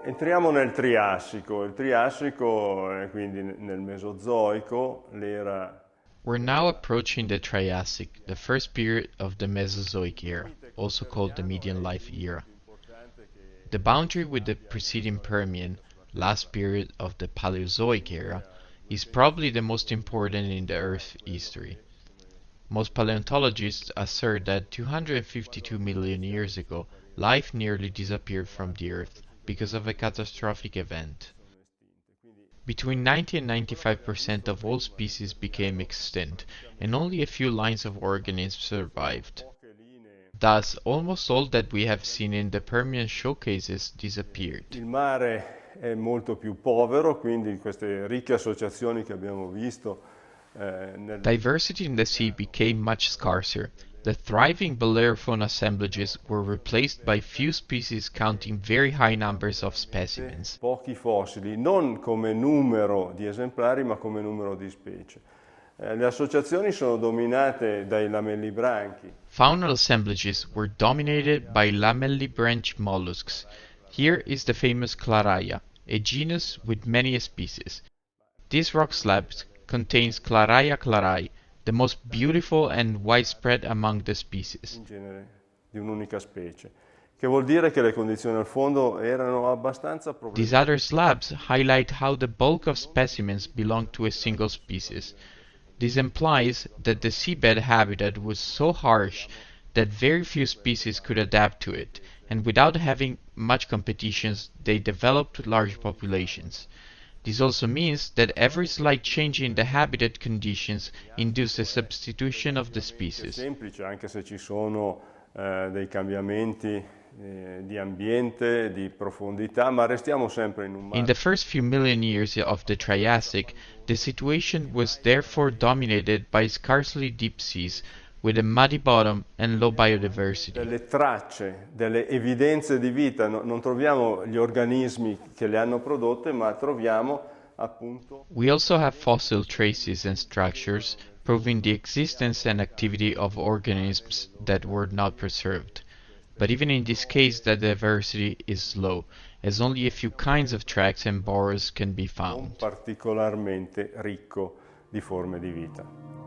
Entriamo nel Triassico. Il Triassico è quindi nel Mesozoico, l'era. We're now approaching the Triassic, the first period of the Mesozoic era, also called the Median Life era. The boundary with the preceding Permian, last period of the Paleozoic era, is probably the most important in the Earth's history. Most paleontologists assert that 252 million years ago, life nearly disappeared from the Earth because of a catastrophic event. Between 90 and 95% of all species became extinct, and only a few lines of organisms survived. Thus, almost all that we have seen in the Permian showcases disappeared. Il mare è molto più povero, quindi queste ricche associazioni che abbiamo visto. Diversity in the sea became much scarcer. The thriving Bellerophon assemblages were replaced by few species counting very high numbers of specimens. Pochi fossili, non come numero di esemplari, ma come numero di specie. Le associazioni sono dominate dai lamellibranchi. Faunal assemblages were dominated by lamellibranch mollusks. Here is the famous Claraia, a genus with many species. This rock slab contains Claraia clarai, the most beautiful and widespread among the species. In genere di un'unica specie, che vuol dire che le condizioni al fondo erano abbastanza problematiche. These other slabs highlight how the bulk of specimens belong to a single species. This implies that the seabed habitat was so harsh that very few species could adapt to it, and without having much competition, they developed large populations. This also means that every slight change in the habitat conditions induces a substitution of the species. È semplice, anche se ci sono dei cambiamenti di ambiente, di profondità, ma restiamo sempre in un mare. In the first few million years of the Triassic, the situation was therefore dominated by scarcely deep seas, with a muddy bottom and low biodiversity. Delle tracce, delle evidenze di vita, non troviamo gli organismi che le hanno prodotte, ma troviamo appunto. We also have fossil traces and structures proving the existence and activity of organisms that were not preserved. But even in this case the diversity is low, as only a few kinds of tracks and burrows can be found. Non particolarmente ricco di forme di vita.